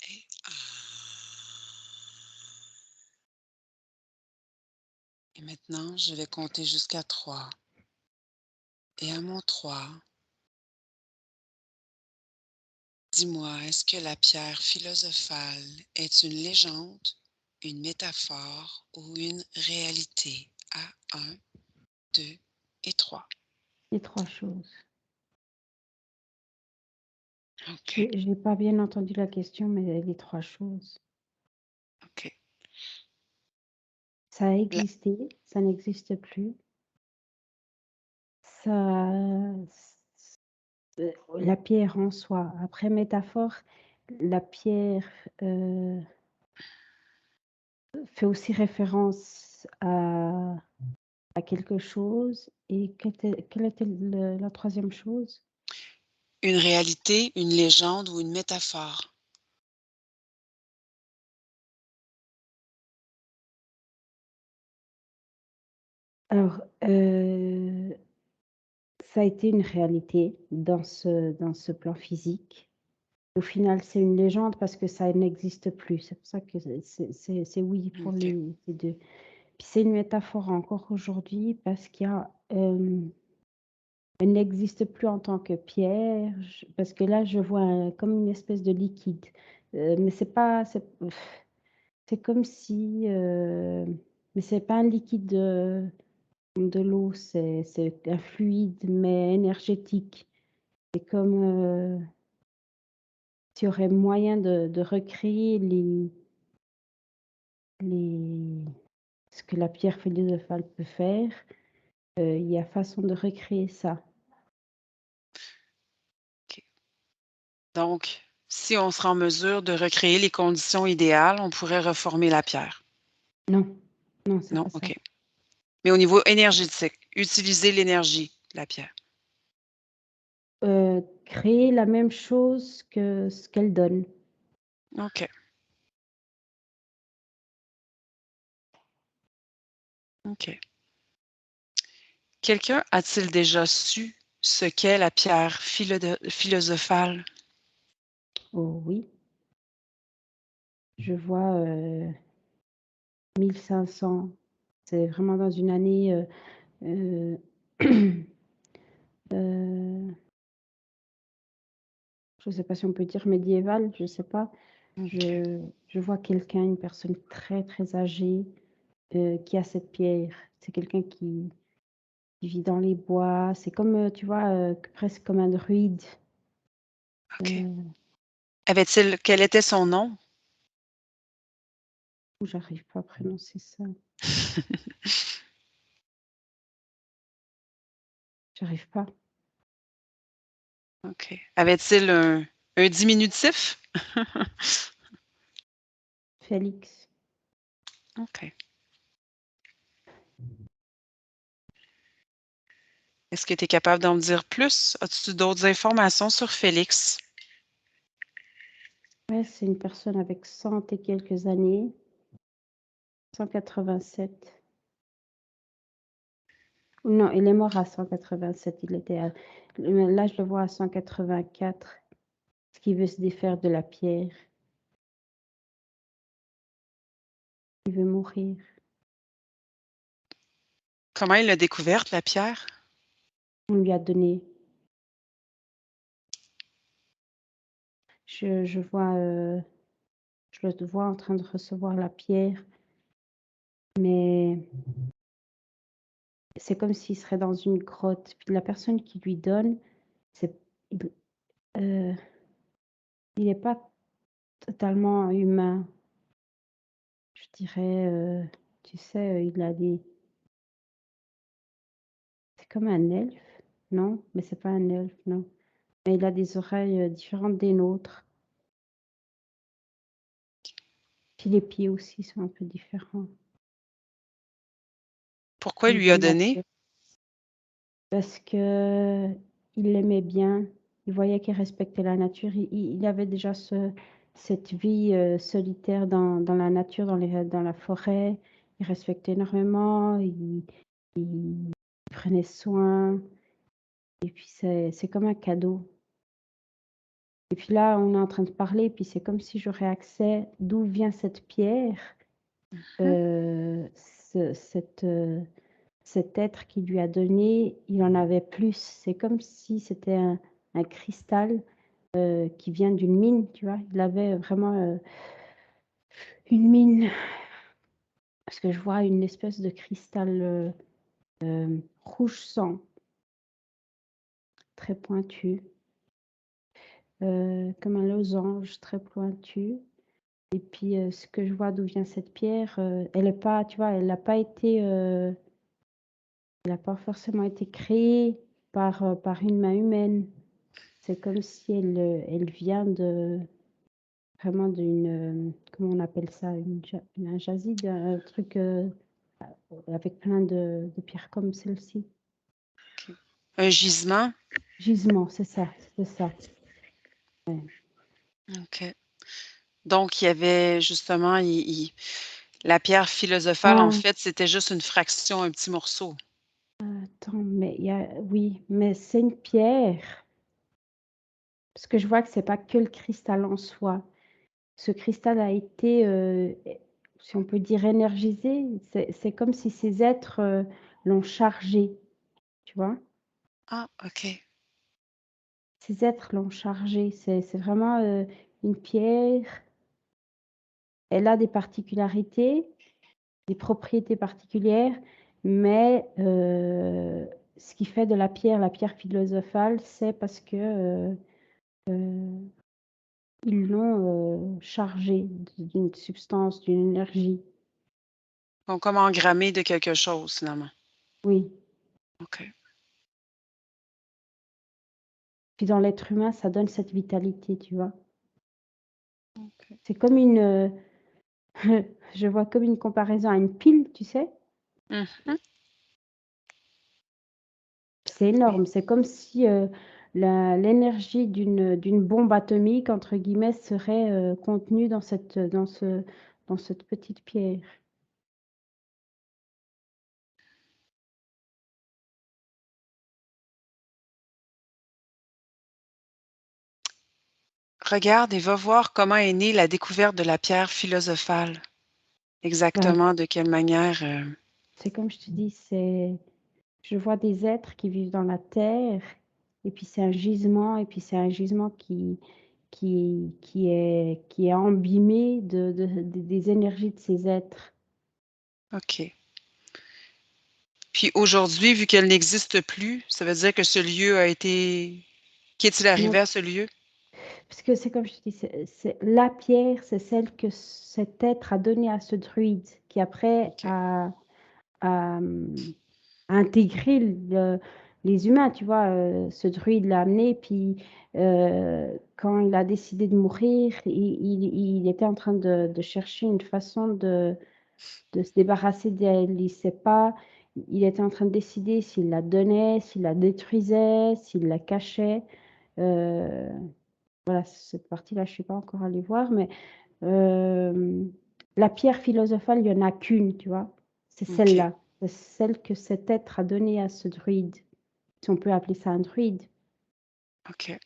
Et et maintenant, je vais compter jusqu'à 3 et à mon 3, dis-moi, est-ce que la pierre philosophale est une légende, une métaphore ou une réalité? À 1, 2 et 3. Les 3 choses. OK, J'ai pas bien entendu la question, mais les 3 choses. OK. Ça a La existé, ça n'existe plus. Ça la pierre en soi. Après métaphore, la pierre, fait aussi référence à quelque chose et quelle était le la 3e chose? une réalité, une légende ou une métaphore? Alors, ça a été une réalité dans ce plan physique. Au final, c'est une légende parce que ça n'existe plus. C'est pour ça que c'est oui pour OK. les 2. Puis c'est une métaphore encore aujourd'hui parce qu'il y a, elle n'existe plus en tant que pierre, j parce que là, je vois comme une espèce de liquide, mais c'est pas c'est comme si, mais c'est pas un liquide, de l'eau, c'est un fluide mais énergétique. C'est comme, s'il y aurait moyen de recréer les ce que la pierre philosophale peut faire, il y a façon de recréer ça. OK. Donc, si on serait en mesure de recréer les conditions idéales, on pourrait reformer la pierre? Non, non, c'est Non? pas ça. OK. Mais au niveau énergétique, utiliser l'énergie de la pierre. Créer la même chose que ce qu'elle donne. OK, OK. Quelqu'un a-t-il déjà su ce qu'est la pierre philosophale? Oh oui, je vois, 1500, c'est vraiment dans une année, heu, heu, je sais pas si on peut dire médiévale, je sais pas. OK. Je vois quelqu'un, une personne très, très âgée, qui a cette pierre. C'est quelqu'un qui vit dans les bois, c'est comme, tu vois, presque comme un druide. OK. Avait-il quel était son nom? J'arrive pas à prononcer ça, j'arrive pas. OK. Avait-il un diminutif? Félix. OK. Est-ce que tu es capable d'en dire plus? As-tu d'autres informations sur Félix? Ouais, c'est une personne avec 100 et quelques années, 187. Non, il est mort à 187, il était à là, je le vois à 184, parce qu'il veut se défaire de la pierre. Il veut mourir. Comment il l'a découverte, la pierre? On lui a donné. Je vois, je le vois en train de recevoir la pierre, mais c'est comme s'il serait dans une grotte. Puis la personne qui lui donne, c'est il heu, il est pas totalement humain. Je dirais, tu sais, il a des c'est comme un elfe? Non? Mais c'est pas un elfe, non. mais il a des oreilles différentes des nôtres. Puis les pieds aussi sont un peu différents. Pourquoi Au il lui niveau a de la donné? queue. Parce que il l'aimait bien. Il voyait qu'il respectait la nature. Il avait déjà cette vie solitaire dans la nature, dans la forêt. Il respectait énormément. Il prenait soin. Et puis c'est comme un cadeau. Et puis là, on est en train de parler, puis c'est comme si j'aurais accès d'où vient cette pierre, Mmh. cet être qui lui a donné, il en avait plus. C'est comme si c'était un cristal qui vient d'une mine, tu vois. Il avait vraiment une mine, parce que je vois une espèce de cristal rouge sang, très pointu, comme un losange très pointu. Et puis ce que je vois d'où vient cette pierre, elle est pas, tu vois, elle n'a pas été, elle n'a pas forcément été créée par une main humaine. C'est comme si elle vient vraiment d'une, comment on appelle ça? Un jaside, un truc, avec plein de pierres comme celle-ci. Un gisement? Gisement, c'est ça, c'est ça. Ouais. OK. Donc il y avait justement, la pierre philosophale, en Ah, fait, c'était juste une fraction, un petit morceau. attends, mais oui, mais c'est une pierre, parce que je vois que c'est pas que le cristal en soi. Ce cristal a été, si on peut dire énergisé, c'est comme si ces êtres, l'ont chargé, tu vois? Ah, OK. Ces êtres l'ont chargé, c'est vraiment, une pierre. Elle a des particularités, des propriétés particulières, mais ce qui fait de la pierre philosophale, c'est parce que, heu, ils l'ont, chargée d'une substance, d'une énergie. Donc comme engrammé de quelque chose, finalement. Oui. OK. Puis dans l'être humain, ça donne cette vitalité, tu vois? OK. C'est comme je vois comme une comparaison à une pile, tu sais? Mmh. C'est Oui. énorme, c'est comme si, la l'énergie d'une «bombe atomique» entre guillemets serait, contenue dans cette petite pierre. Regarde et va voir comment est née la découverte de la pierre philosophale. Bah, Exactement de quelle manière, c'est comme je te dis, je vois des êtres qui vivent dans la terre et puis c'est un gisement et puis c'est un gisement qui est embîmé des énergies de ces êtres. OK. Puis aujourd'hui, vu qu'elle n'existe plus, ça veut dire que ce lieu a été qu'est-il arrivé Non, à ce lieu? parce que c'est comme je te dis, c'est la pierre, c'est celle que cet être a donnée à ce druide qui après OK. a intégré les humains, tu vois? Ce druide l'a amené puis, quand il a décidé de mourir, il était en train de chercher une façon de se débarrasser d'elle. Il sait pas, il était en train de décider s'il la donnait, s'il la détruisait, s'il la cachait. Heu, voilà, cette partie-là, je suis pas encore allée voir, mais hem, la pierre philosophale, il y en a qu'une, tu vois? C'est OK. celle-là. C'est celle que cet être a donnée à ce druide, si on peut appeler ça un druide. OK.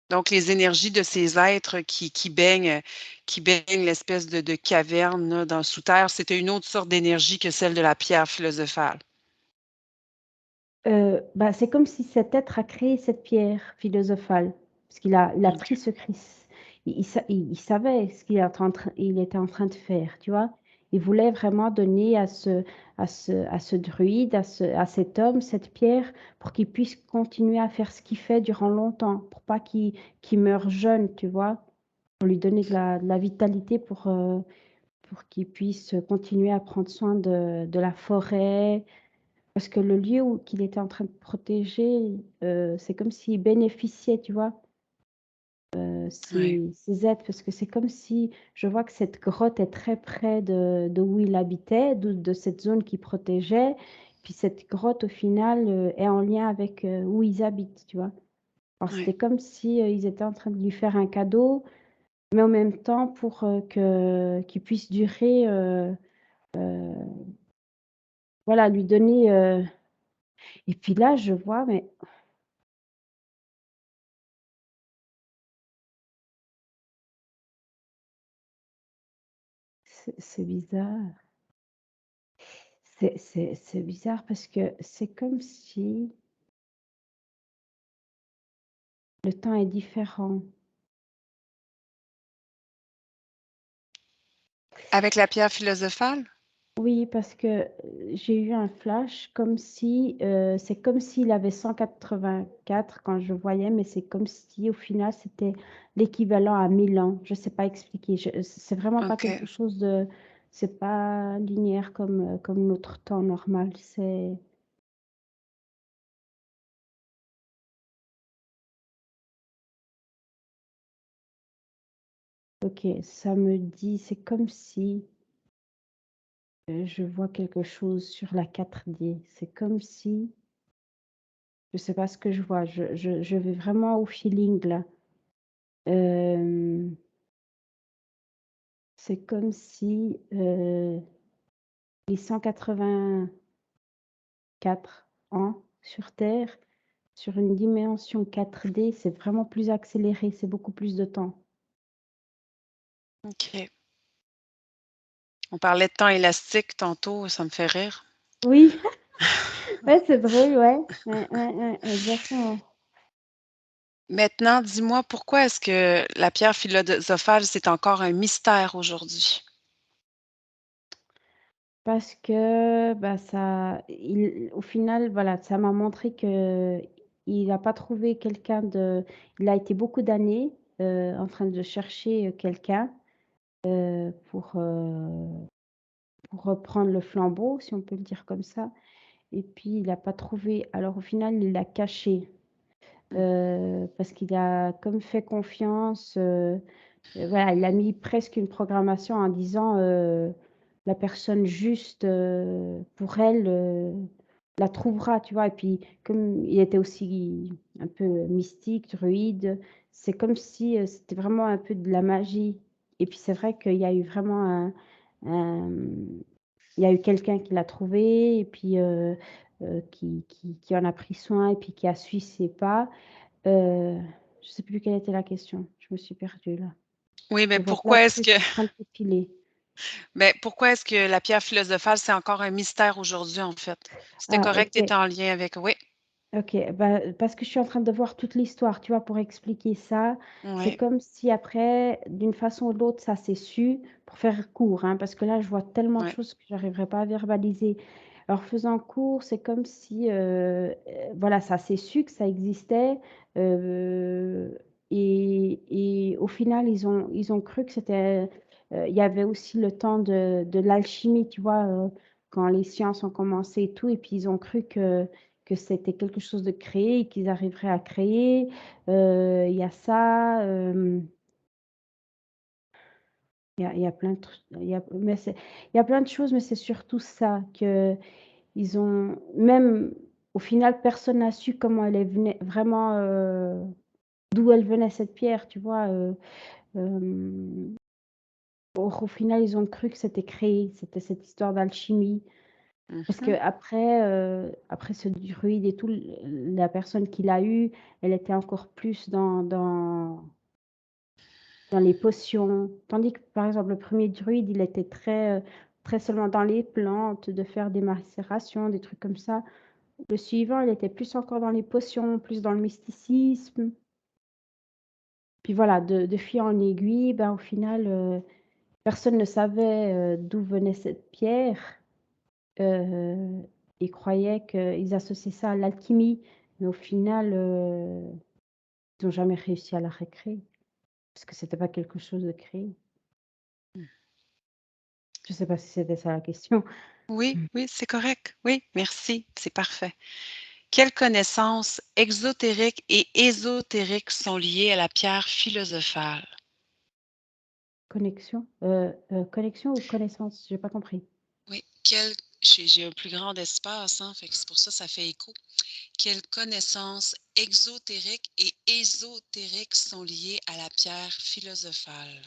Donc les énergies de ces êtres qui baignent l'espèce de caverne là, dans sous terre, c'était une autre sorte d'énergie que celle de la pierre philosophale. Bah, c'est comme si cet être a créé cette pierre philosophale, parce qu'il a pris OK. ce il savait ce qu'il est en train il était en train de faire, tu vois? Il voulait vraiment donner à ce druide, à cet homme, cette pierre pour qu'il puisse continuer à faire ce qu'il fait durant longtemps, pour pas qu'il meure jeune, tu vois? Pour lui donner de la vitalité pour qu'il puisse continuer à prendre soin de la forêt, Parce que le lieu où qu'il était en train de protéger, c'est comme s'il bénéficiait, tu vois? Oui, Ces aides, parce que c'est comme si je vois que cette grotte est très près de où il habitait, de cette zone qu'il protégeait. Puis cette grotte, au final, est en lien avec, où ils habitent, tu vois? Alors oui. c'était comme si, ils étaient en train de lui faire un cadeau, mais en même temps pour, qu'il puisse durer, heu, voilà, lui donner, et puis là, je vois, mais c'est bizarre. C'est bizarre parce que c'est comme si le temps est différent. Avec la pierre philosophale? Oui, parce que, j'ai eu un flash comme si, c'est comme s'il avait 184 quand je voyais, mais c'est comme si au final c'était l'équivalent à 1000 ans. Je sais pas expliquer, c'est vraiment pas OK. quelque chose de, c'est pas linéaire comme notre temps normal, c'est OK, ça me dit c'est comme si, je vois quelque chose sur la 4D. C'est comme si, je sais pas ce que je vois, je vais vraiment au feeling là. Hem C'est comme si, les 184 ans sur terre, sur une dimension 4D, c'est vraiment plus accéléré, c'est beaucoup plus de temps. OK. On parlait de temps élastique tantôt, ça me fait rire. Oui, ouais, c'est drôle, ouais. Ouais, exactement. Maintenant, dis-moi, pourquoi est-ce que la pierre philosophale, c'est encore un mystère aujourd'hui? Parce que, bah, au final, voilà, ça m'a montré qu'il n'a pas trouvé quelqu'un de, il a été beaucoup d'années, en train de chercher, quelqu'un, heu, pour, heu pour reprendre le flambeau, si on peut le dire comme ça, et puis il a pas trouvé. Alors au final, il l'a caché, Mmh. parce qu'il a comme fait confiance, voilà, il a mis presque une programmation en disant, «La personne juste, pour elle, la trouvera», tu vois? Et puis comme il était aussi un peu mystique, druide, c'est comme si, c'était vraiment un peu de la magie, et puis c'est vrai qu'il y a eu vraiment un, il y a eu quelqu'un qui l'a trouvé et puis, qui en a pris soin et puis qui a suivi ses pas. Heu, je sais plus quelle était la question, je me suis perdue là. Oui, mais Je vois plein de pourquoi est-ce trucs que en train de défiler. pourquoi est-ce que la pierre philosophale, c'est encore un mystère aujourd'hui, en fait? C'était Ah correct, tu OK, étais en lien avec oui, OK, bah, parce que je suis en train de voir toute l'histoire, tu vois? Pour expliquer ça, c'est oui, comme si après, d'une façon ou de l'autre, ça s'est su, pour faire court, hein, parce que là, je vois tellement de oui. choses que j'arriverai pas à verbaliser. Alors faisant court, c'est comme si, voilà, ça s'est su que ça existait, heu et au final, ils ont cru que c'était, il y avait aussi le temps de l'alchimie, tu vois? Quand les sciences ont commencé et tout, et puis ils ont cru que c'était quelque chose de créé et qu'ils arriveraient à créer. Il y a ça, il y a plein de trucs, il y a plein de choses, mais c'est surtout ça, qu'ils ont même au final, personne n'a su comment elle est venait vraiment, d'où elle venait cette pierre, tu vois? Hem, au final, ils ont cru que c'était créé, c'était cette histoire d'alchimie. Parce Mmh. qu'après, après ce druide et tout, la personne qui l'a eu, elle était encore plus dans les potions. Tandis que, par exemple, le premier druide, il était très seulement dans les plantes, de faire des macérations, des trucs comme ça. Le suivant, il était plus encore dans les potions, plus dans le mysticisme. Puis voilà, de fil en aiguille, ben, au final, personne ne savait, d'où venait cette pierre. Heu, ils croyaient qu'ils associaient ça à l'alchimie, mais au final, ils ont jamais réussi à la recréer, parce que c'était pas quelque chose de créé. Je sais pas si c'était ça la question. Oui, oui, c'est correct. Oui, merci, c'est parfait. Quelles connaissances exotériques et ésotériques sont liées à la pierre philosophale? Connexion ou connaissance? J'ai pas compris. Oui, j'ai un plus grand espace, hein, fait que c'est pour ça fait écho. Quelles connaissances exotériques et ésotériques sont liées à la pierre philosophale?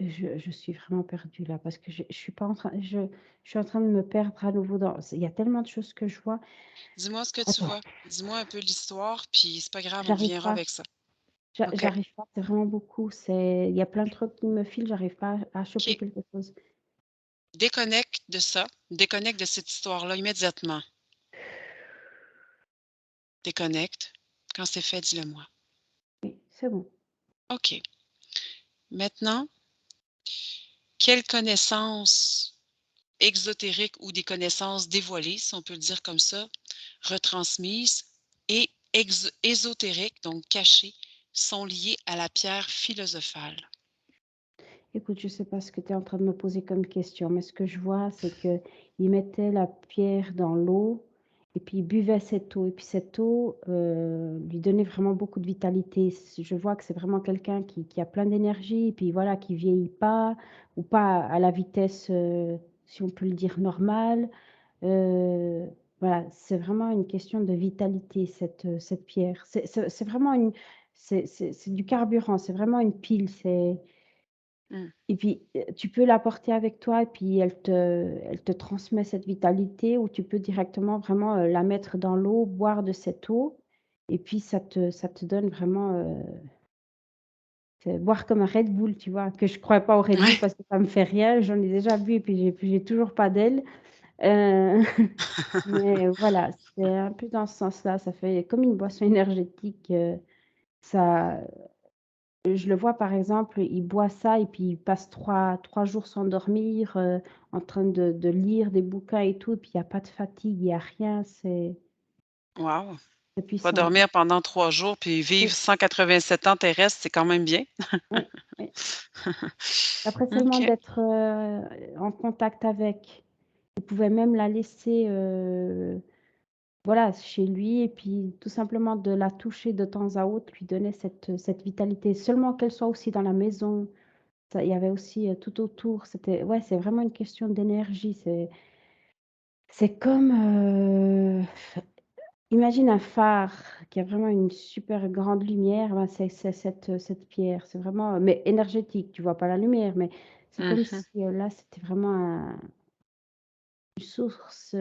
Je suis vraiment perdue là parce que je suis pas en train je suis en train de me perdre à nouveau dans il y a tellement de choses que je vois. Dis-moi ce que tu Attends, vois. Dis-moi un peu l'histoire, puis c'est pas grave, on j'arrive reviendra pas, avec ça. OK. j'arrive pas, c'est vraiment beaucoup, il y a plein de trucs qui me filent, j'arrive pas à choper OK. quelque chose. Déconnecte de ça. Déconnecte de cette histoire-là immédiatement. Déconnecte. Quand c'est fait, dis-le moi. Oui, c'est bon. OK. Maintenant, quelles connaissances exotériques ou des connaissances dévoilées, si on peut le dire comme ça, retransmises et ésotériques, donc cachées, sont liées à la pierre philosophale? Écoute, je sais pas ce que tu es en train de me poser comme question, mais ce que je vois, c'est qu'il mettait la pierre dans l'eau et puis il buvait cette eau et puis cette eau, lui donnait vraiment beaucoup de vitalité. Je vois que c'est vraiment quelqu'un qui a plein d'énergie et puis voilà, qui vieillit pas ou pas à la vitesse, si on peut le dire normale. Heu, voilà, c'est vraiment une question de vitalité cette pierre. C'est vraiment c'est du carburant, c'est vraiment une pile, Mmh. et puis, tu peux la porter avec toi et puis elle te transmet cette vitalité ou tu peux directement vraiment, la mettre dans l'eau, boire de cette eau et puis ça te donne vraiment, c'est boire comme un Red Bull, tu vois? Que je crois pas au Red Bull Ouais. parce que ça me fait rien, j'en ai déjà bu et puis j'ai toujours pas d'ailes, heu, mais voilà, c'est un peu dans ce sens-là, ça fait comme une boisson énergétique, ça je le vois, par exemple, il boit ça et puis il passe trois jours sans dormir, en train de lire des bouquins et tout et puis il y a pas de fatigue, il y a rien, Wow! c'est Pas puissant. dormir pendant 3 jours puis Oui, vivre 187 ans terrestres, c'est quand même bien. oui, oui. Après seulement OK. d'être, en contact avec, il pouvait même la laisser, voilà, chez lui et puis tout simplement de la toucher de temps à autre lui donnait cette vitalité. Seulement qu'elle soit aussi dans la maison, ça il y avait aussi, tout autour, ouais, c'est vraiment une question d'énergie, c'est comme, imagine un phare qui a vraiment une super grande lumière, ben, c'est cette pierre. C'est vraiment, mais énergétique, tu vois pas la lumière, mais c'est comme Mmh. si, là, c'était vraiment une source,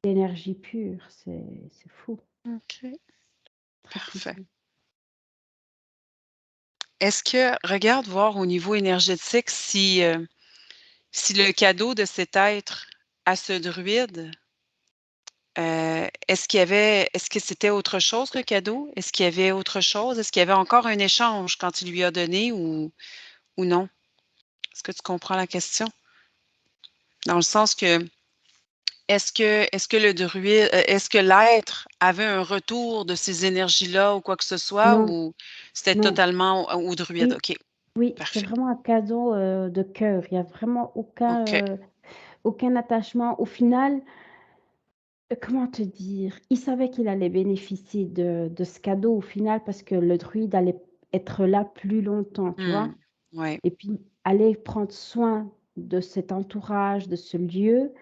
d'énergie pure. C'est fou, OK, très parfait. puissant. Est-ce que regarde voir au niveau énergétique si le cadeau de cet être à ce druide, est-ce que c'était autre chose, le cadeau? Est-ce qu'il y avait autre chose? Est-ce qu'il y avait encore un échange quand il lui a donné ou non? Est-ce que tu comprends la question? Dans le sens que, est-ce que le druide est-ce que l'être avait un retour de ces énergies-là ou quoi que ce soit Non, ou c'était non, totalement au druide? oui, OK, oui, c'est parfait. vraiment un cadeau, de cœur. Il y a vraiment OK. aucun attachement. Au final, comment te dire? Il savait qu'il allait bénéficier de ce cadeau au final parce que le druide allait être là plus longtemps, tu vois? Mmh. Ouais. Et puis aller prendre soin de cet entourage, de ce lieu,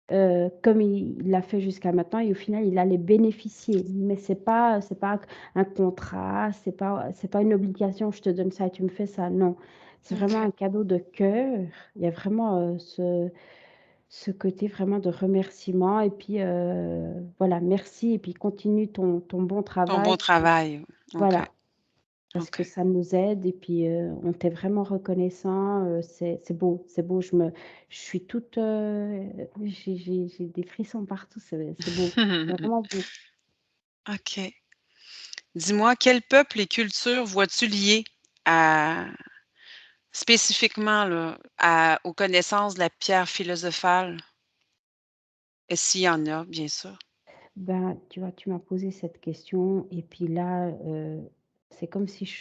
comme il l'a fait jusqu'à maintenant et au final il allait bénéficier. Mais c'est pas un contrat, c'est pas une obligation: «Je te donne ça et tu me fais ça», non. C'est vraiment OK. un cadeau de cœur. Il y a vraiment, ce côté vraiment de remerciement et puis, voilà, merci et puis continue ton bon Ton travail. beau travail. OK, Voilà, parce que OK. ça nous aide et puis, on t'est vraiment reconnaissant, c'est beau, c'est beau. Je suis toute, j'ai des frissons partout, c'est beau, c'est vraiment beau. OK. Dis-moi, quel peuple et culture vois-tu liés à spécifiquement là, aux connaissances de la pierre philosophale? Et s'il y en a, bien sûr. Ben, tu vois, tu m'as posé cette question et puis là, c'est comme si je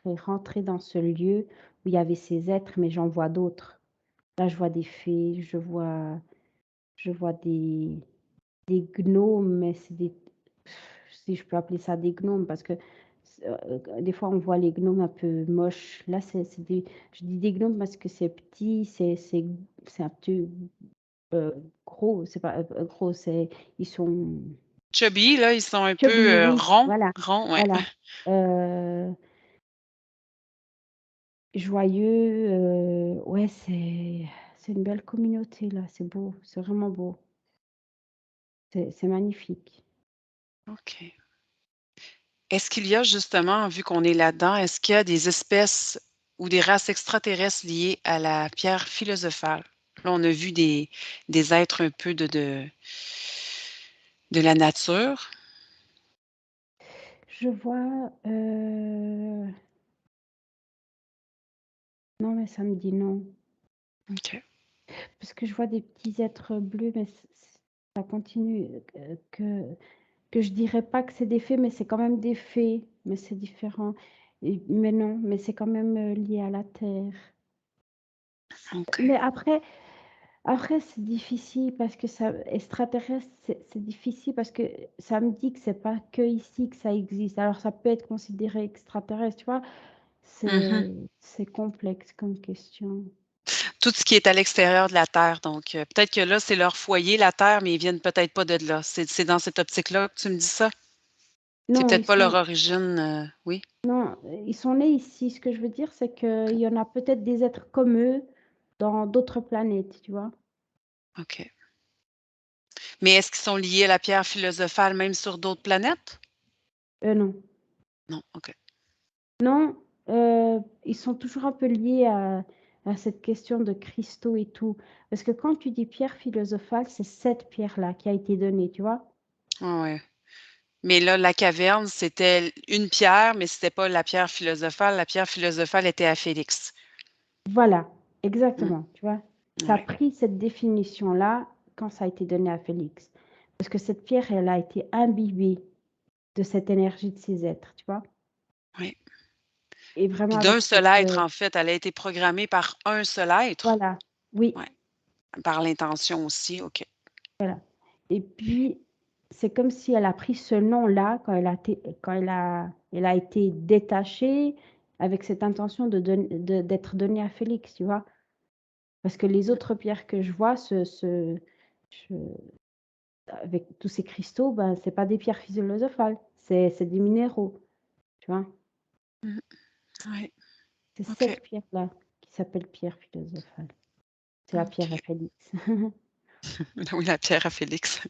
serais rentrée dans ce lieu où il y avait ces êtres, mais j'en vois d'autres. Là, je vois des fées, je vois des gnomes, mais c'est des si je peux appeler ça des gnomes parce que des fois on voit les gnomes un peu moches. Là, c'est des je dis des gnomes parce que c'est petit, c'est un peu, gros, c'est pas, gros, ils sont Chubby, là, ils sont un peu, chubby, oui, ronds voilà, ronds, ouais. voilà, heu, joyeux, ouais, c'est une belle communauté là, c'est beau, c'est vraiment beau. C'est magnifique. OK. Est-ce qu'il y a justement, vu qu'on est là-dedans, est-ce qu'il y a des espèces ou des races extraterrestres liées à la pierre philosophale? Là, on a vu des êtres un peu de la nature. Je vois, non, mais ça me dit non. OK. Parce que je vois des petits êtres bleus, mais ça continue, que je dirais pas que c'est des fées, mais c'est quand même des fées, mais c'est différent. Mais non, mais c'est quand même, lié à la terre. OK. Mais après c'est difficile parce que ça extraterrestre, c'est difficile parce que ça me dit que c'est pas que ici que ça existe. Alors ça peut être considéré extraterrestre, tu vois? Mmh. C'est complexe comme question. Tout ce qui est à l'extérieur de la Terre, donc peut-être que là, c'est leur foyer, la Terre, mais ils viennent peut-être pas de là. C'est dans cette optique-là que tu me dis ça? C'est Non, peut-être pas leur origine, oui? non, ils sont nés ici. Ce que je veux dire, c'est qu'il y en a peut-être des êtres comme eux dans d'autres planètes, tu vois? OK. Mais est-ce qu'ils sont liés à la pierre philosophale même sur d'autres planètes? Non. Non, OK. Non, ils sont toujours un peu liés à cette question de cristaux et tout. Parce que quand tu dis pierre philosophale, c'est cette pierre-là qui a été donnée, tu vois? Ouais, ouais. Mais là, la caverne, c'était une pierre, mais c'était pas la pierre philosophale. La pierre philosophale était à Félix. Voilà, Mmh, exactement, tu vois? Ça a ouais, pris cette définition-là quand ça a été donné à Félix. Parce que cette pierre, elle a été imbibée de cette énergie de ces êtres, tu vois? ouais. Et vraiment Puis d'un avec seul cette, être, en fait, elle a été programmée par un seul être? voilà, oui, Ouais, par l'intention aussi, OK. voilà. Et puis, c'est comme si elle a pris ce nom-là quand elle a été détachée avec cette intention d'être donnée à Félix, tu vois? Parce que les autres pierres que je vois, je avec tous ces cristaux, ben, c'est pas des pierres philosophales, c'est des minéraux, tu vois? Mmh, ouais, C'est OK, cette pierre-là qui s'appelle pierre philosophale. C'est la pierre à OK. Félix. Oui, la pierre à Félix.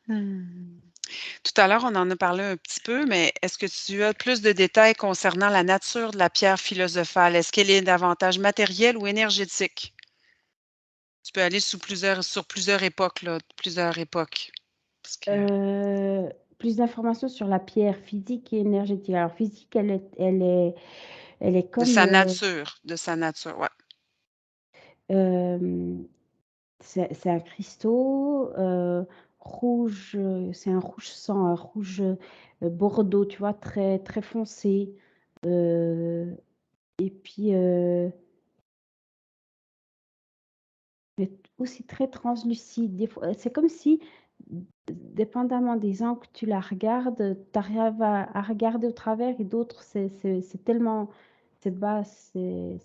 Mmh. Tout à l'heure, on en a parlé un petit peu, mais est-ce que tu as plus de détails concernant la nature de la pierre philosophale? Est-ce qu'elle est davantage matérielle ou énergétique? Tu peux aller sur plusieurs époques, là, plusieurs époques. Parce que Plus d'informations sur la pierre physique et énergétique. Alors physique, elle est comme, de sa nature, ouais. hem, c'est un cristaux, rouge, c'est un rouge sang, un rouge, bordeaux, tu vois? Très, très foncé, heu et puis, mais aussi très translucide. Des fois, c'est comme si, dépendamment des angles que tu la regardes, tu arrives à regarder au travers et d'autres, c'est tellement c'est bas, c'est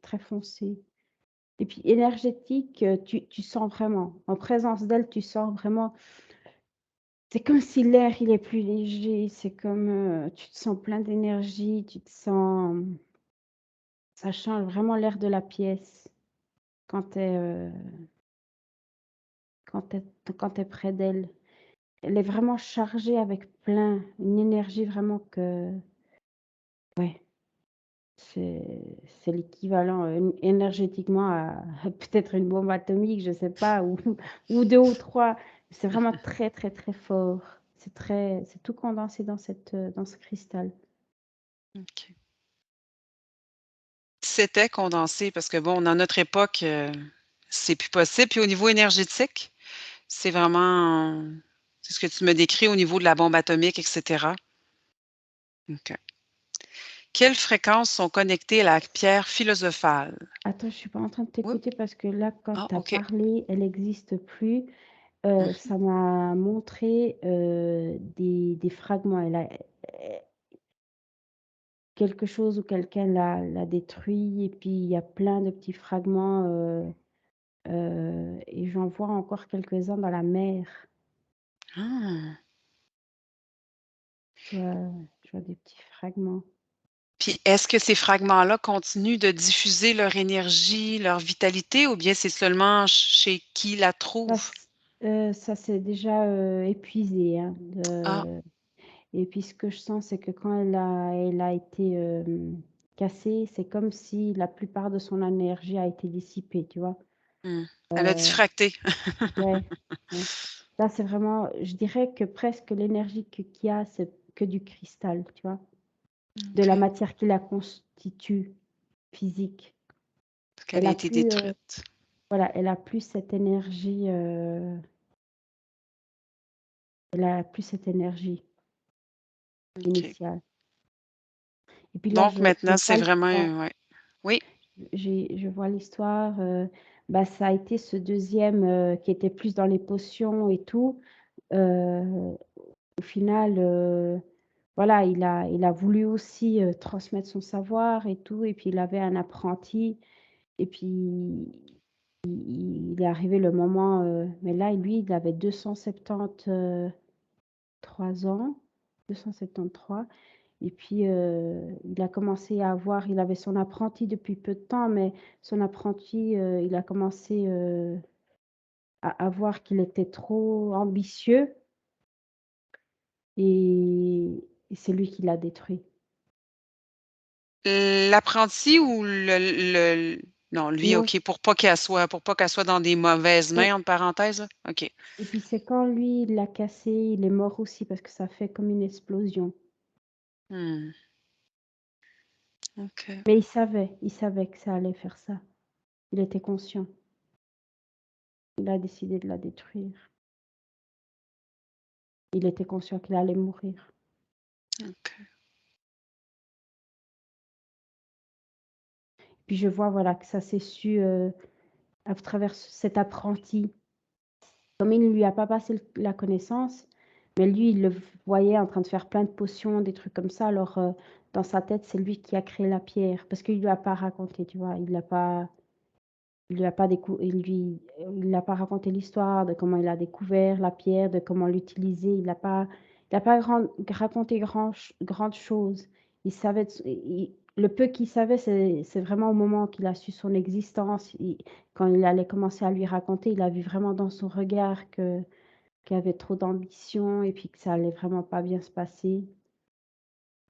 très foncé et puis énergétique, tu sens vraiment. En présence d'elle, tu sens vraiment c'est comme si l'air, il est plus léger, c'est comme, tu te sens plein d'énergie, tu te sens, ça change vraiment l'air de la pièce quand tu es, quand tu es près d'elle. Elle est vraiment chargée avec une énergie vraiment que ouais, c'est l'équivalent, énergétiquement à peut-être une bombe atomique, je sais pas, ou ou 2 ou 3. C'est vraiment très, très, très fort. C'est tout condensé dans ce cristal. OK. C'était condensé parce que bon, dans notre époque, c'est plus possible. Puis au niveau énergétique, c'est vraiment c'est ce que tu me décris au niveau de la bombe atomique et cetera? OK. quelles fréquences sont connectées à la pierre philosophale? Attends, je suis pas en train de Oups, t'écouter parce que là, quand ah tu as OK. parlé, elle n'existe plus. Mmh. Ça m'a montré, des fragments. Quelque chose ou quelqu'un l'a détruit et puis il y a plein de petits fragments, et j'en vois encore quelques-uns dans la mer. Ah! Je vois je vois des petits fragments. Puis est-ce que ces fragments-là continuent de diffuser leur énergie, leur vitalité ou bien c'est seulement chez qui la Ça trouve? s ça s'est déjà, épuisé, hein, Ah, et puis ce que je sens, c'est que quand elle a été, cassée, c'est comme si la plupart de son énergie a été dissipée, tu vois? mmh. Elle a Heu, diffracté. ouais, ouais. Là, c'est vraiment je dirais que presque l'énergie qu'il y a, c'est que du cristal, tu vois? De la OK. matière qui la constitue, physique. Parce qu'elle Elle a a été plus, détruite. voilà, elle a plus cette énergie, elle a plus cette énergie OK. initiale. Et puis là, Donc je maintenant, vois c'est vraiment l'histoire. ouais. Oui. Je vois l'histoire, bah, ça a été ce deuxième qui était plus dans les potions et tout. Au final, voilà, il a voulu aussi, transmettre son savoir et tout et puis il avait un apprenti et puis il est arrivé le moment, mais là, lui, il avait 273 ans, 273. Et puis, il a commencé à avoir il avait son apprenti depuis peu de temps, mais son apprenti, il a commencé, à voir qu'il était trop ambitieux et c'est lui qui l'a détruit. L'apprenti ou le non, lui, Non, OK, pour pas qu'elle soit dans des mauvaises non mains, entre parenthèses, là? OK. et puis c'est quand lui, il l'a cassé, il est mort aussi parce que ça fait comme une explosion. Mmh. OK. Mais il savait que ça allait faire ça. Il était conscient. Il a décidé de la détruire. Il était conscient qu'il allait mourir. OK. Puis je vois, voilà, que ça s'est su, à travers cet apprenti. Comme il ne lui a pas passé la connaissance, mais lui, il le voyait en train de faire plein de potions, des trucs comme ça, alors, dans sa tête, c'est lui qui a créé la pierre parce qu'il lui a pas raconté, tu vois? Il lui a pas raconté l'histoire de comment il a découvert la pierre, de comment l'utiliser. Il a pas raconté grande chose. Il savait le peu qu'il savait, c'est vraiment au moment qu'il a su son existence, quand il allait commencer à lui raconter, il a vu vraiment dans son regard qu'il avait trop d'ambition et puis que ça allait vraiment pas bien se passer.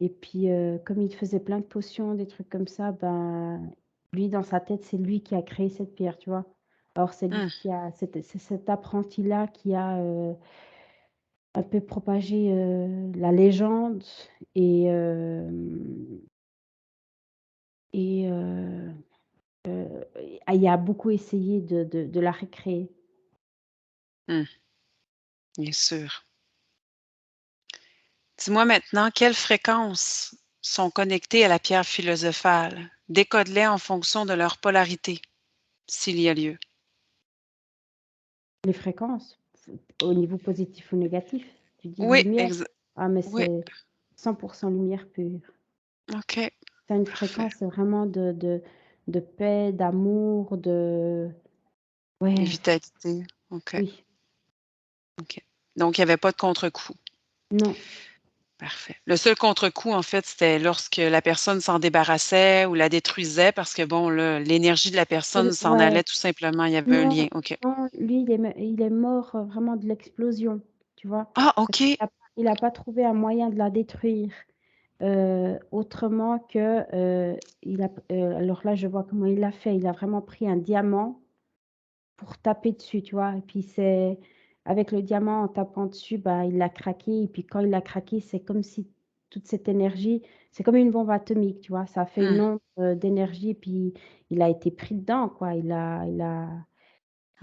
Et puis, comme il faisait plein de potions, des trucs comme ça, ben, lui, dans sa tête, c'est lui qui a créé cette pierre, tu vois? Alors c'est lui Mmh. c'est cet apprenti-là qui a, un peu propagé, la légende et hem et il a beaucoup essayé de la recréer. Mmh. Bien sûr. Dis-moi maintenant, quelles fréquences sont connectées à la pierre philosophale? Décode-les en fonction de leur polarité, s'il y a lieu. Les fréquences, au niveau positif ou négatif, tu dis Oui, lumière? Ah mais oui, c'est 100 lumière pure. OK, Tu as une parfait. fréquence vraiment de paix, d'amour, Et ouais, vitalité, OK, oui, OK. Donc il y avait pas de contre-coup. non, Parfait. Le seul contre-coup, en fait, c'était lorsque la personne s'en débarrassait ou la détruisait parce que bon, là, l'énergie de la personne s'en ouais, allait tout simplement, il y avait un non, lien. OK. non, lui, il est mort, vraiment de l'explosion, tu vois? Ah Parce qu'il OK! a pas trouvé un moyen de la détruire, autrement que, alors là, je vois comment il l'a fait. Il a vraiment pris un diamant pour taper dessus, tu vois? Et puis c'est avec le diamant, en tapant dessus, bah, il l'a craqué et puis quand il l'a craqué, c'est comme si toute cette énergie c'est comme une bombe atomique, tu vois? Ça a fait une Mmh, onde, d'énergie et puis il a été pris dedans, quoi.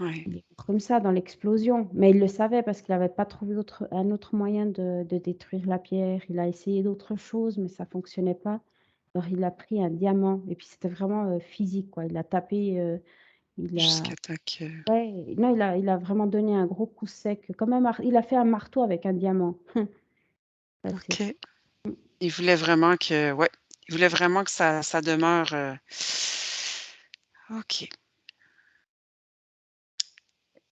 ouais. Il est comme ça dans l'explosion, mais il le savait parce qu'il avait pas trouvé un autre moyen de détruire la pierre. Il a essayé d'autres choses, mais ça fonctionnait pas Alors il a pris un diamant et puis c'était vraiment, physique quoi. Il a tapé, il a jusqu'à temps que ouais, non, il a vraiment donné un gros coup sec, comme un il a fait un marteau avec un diamant. Ça c'est OK. mmh, Il voulait vraiment que ouais, il voulait vraiment que ça demeure, OK.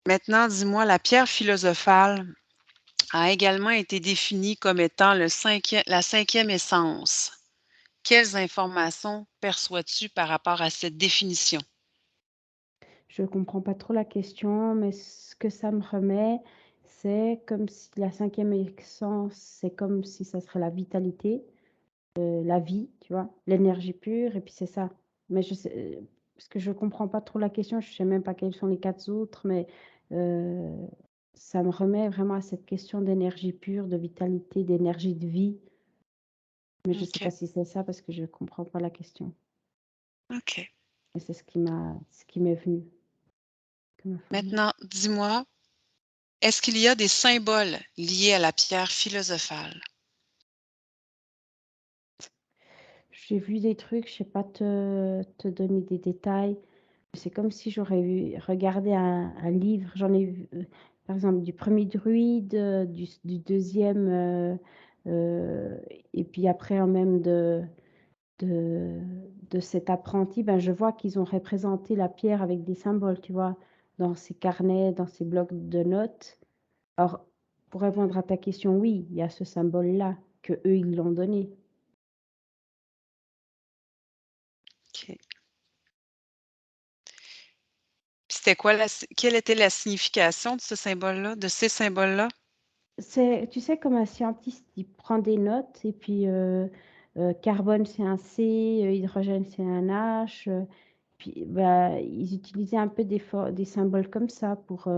Maintenant, dis-moi, la pierre philosophale a également été définie comme étant la cinquième essence. Quelles informations perçois-tu par rapport à cette définition? je comprends pas trop la question, mais ce que ça me remet, c'est comme si la cinquième essence, c'est comme si ça serait la vitalité. La vie, tu vois? L'énergie pure et puis c'est ça. Mais je sais parce que je comprends pas trop la question, je sais même pas quels sont les 4 autres, mais heu, ça me remet vraiment à cette question d'énergie pure, de vitalité, d'énergie de vie, mais je sais OK, pas si c'est ça parce que je comprends pas la question OK. et c'est ce qui m'est venu comme information. Maintenant, dis-moi, est-ce qu'il y a des symboles liés à la pierre philosophale? J'ai vu des trucs, je sais pas te donner des détails. C'est comme si j'aurais regardé un livre, j'en ai vu, par exemple du premier druide, du 2e, et puis après même de de cet apprenti, ben, je vois qu'ils ont représenté la pierre avec des symboles, tu vois? Dans ces carnets, dans ces blocs de notes. Alors, pour répondre à ta question, oui, il y a ce symbole-là, que eux ils l'ont donné. OK. Puis c'était quoi quelle était la signification de ce symbole-là, de ces symboles-là? C'est tu sais, comme un scientiste, il prend des notes et puis, carbone, c'est un C, hydrogène, c'est un H, puis, bah, ils utilisaient un peu des symboles comme ça pour,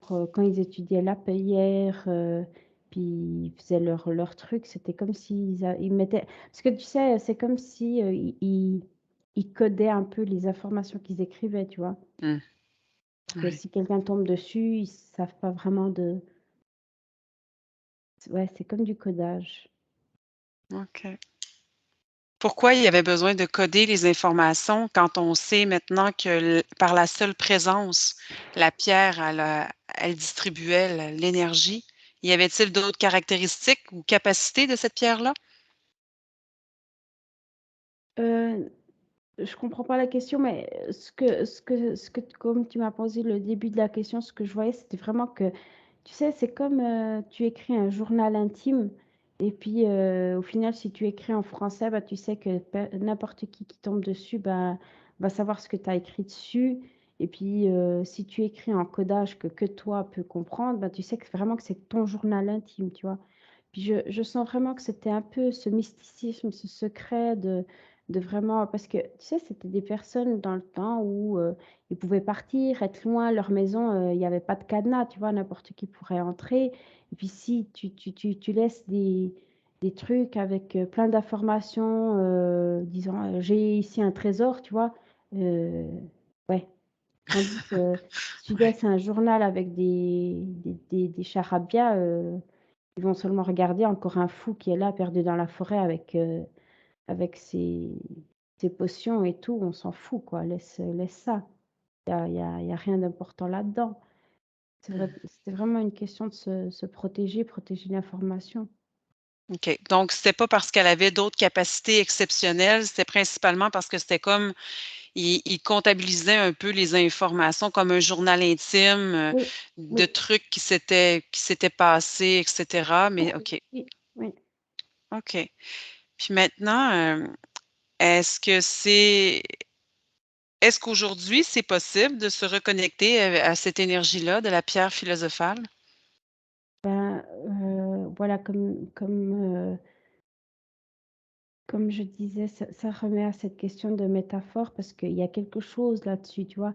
quand ils étudiaient la paillère, puis ils faisaient leur truc, c'était comme ils mettaient parce que tu sais, c'est comme si, ils codaient un peu les informations qu'ils écrivaient, tu vois? Mmh, Pour que ouais, si quelqu'un tombe dessus, ils savent pas vraiment de ouais, c'est comme du codage. OK. Pourquoi il y avait besoin de coder les informations quand on sait maintenant que par la seule présence, la pierre, elle distribuait l'énergie? Y avait-il d'autres caractéristiques ou capacités de cette pierre-là? Heu, je comprends pas la question, mais ce que comme tu m'as posé le début de la question, ce que je voyais, c'était vraiment que, tu sais, c'est comme, tu écris un journal intime et puis, au final, si tu écris en français, bah, tu sais que n'importe qui tombe dessus, bah, va savoir ce que tu as écrit dessus et puis, si tu écris en codage que toi peux comprendre, bah, tu sais que vraiment que c'est ton journal intime, tu vois? Puis je sens vraiment que c'était un peu ce mysticisme, ce secret de vraiment parce que, tu sais, c'était des personnes dans le temps où, ils pouvaient partir, être loin, leur maison, il y avait pas de cadenas, tu vois? N'importe qui pourrait entrer et puis si tu laisses des trucs avec, plein d'informations, disant, «J'ai ici un trésor», tu vois? Heu, ouais, tandis que si tu Ouais, laisses un journal avec des charabia, ils vont seulement regarder encore un fou qui est là, perdu dans la forêt avec ses potions et tout, on s'en fout quoi, laisse ça. Il y a rien d'important là-dedans. mmh. C'était vraiment une question de se protéger, protéger l'information. OK. Donc c'était pas parce qu'elle avait d'autres capacités exceptionnelles, c'était principalement parce que c'était comme il comptabilisait un peu les informations comme un journal intime, Oui, de oui, trucs qui s'étaient passés et cetera, mais oui, OK, oui, oui. OK. Puis maintenant, est-ce que c'est est-ce qu'aujourd'hui, c'est possible de se reconnecter à cette énergie-là de la pierre philosophale? Ben, voilà comme je disais, ça remet à cette question de métaphore parce qu'il y a quelque chose là-dessus, tu vois?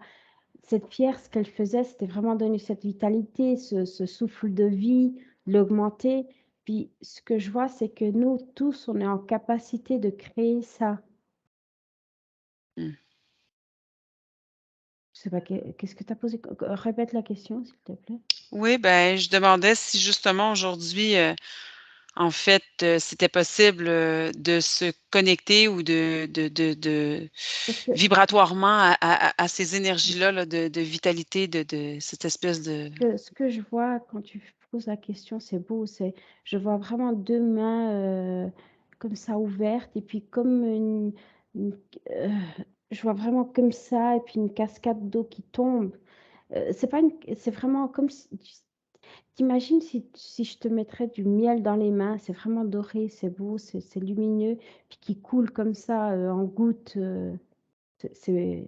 Cette pierre, ce qu'elle faisait, c'était vraiment donner cette vitalité, ce souffle de vie, l'augmenter. Puis ce que je vois, c'est que nous tous, on est en capacité de créer ça. Mmh. Je sais pas, qu'est-ce que tu as posé répète la question, s'il te plaît? Oui, ben, je demandais si justement aujourd'hui, en fait, c'était possible, de se connecter ou de Parce que vibratoirement à ces énergies-là, là, de vitalité, de cette espèce de ce que je vois quand tu poses la question, c'est beau, je vois vraiment 2 mains, comme ça ouvertes et puis comme une heu, je vois vraiment comme ça et puis une cascade d'eau qui tombe. C'est vraiment comme si si je te mettrais du miel dans les mains, c'est vraiment doré, c'est beau, c'est lumineux, puis qui coule comme ça, en gouttes, c'est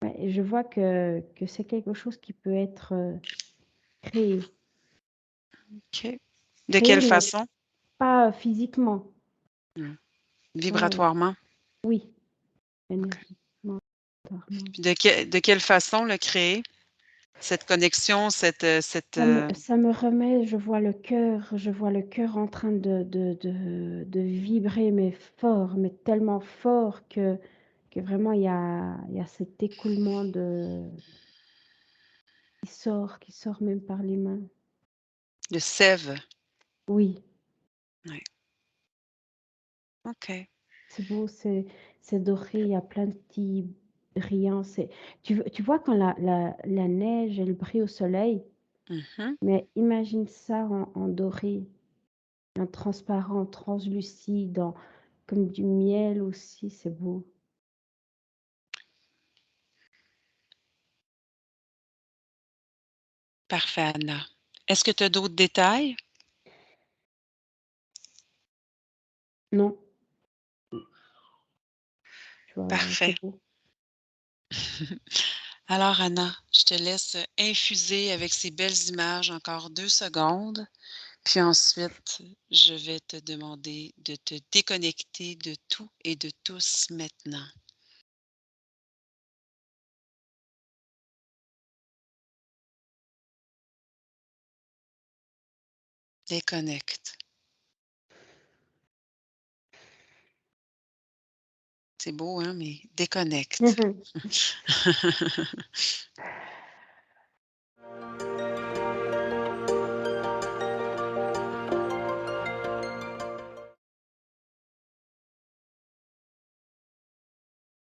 ouais et je vois que c'est quelque chose qui peut être, créé. OK. De Créé, quelle mais façon? pas physiquement. Mmh. Ouais, Vibratoirement? oui, OK. énergétiquement, mentalement. Puis de quelle façon le créer? Cette connexion, Ça me remet je vois le cœur en train de vibrer, mais fort, mais tellement fort que vraiment il y a cet écoulement qui sort même par les mains. de sève. Oui, Ouais. OK. c'est beau, c'est doré, il y a plein de petits brillants, tu vois quand la neige, elle brille au soleil? Mmh. Mais imagine ça en doré, en transparent, translucide, comme du miel aussi, c'est beau. Parfait, Anna. Est-ce que tu as d'autres détails? Non, tu vois? Parfait. C'est beau. Alors Anna, je te laisse infuser avec ces belles images encore 2 secondes, puis ensuite, je vais te demander de te déconnecter de tout et de tous maintenant. Déconnecte. C'est beau, hein, mais déconnecte.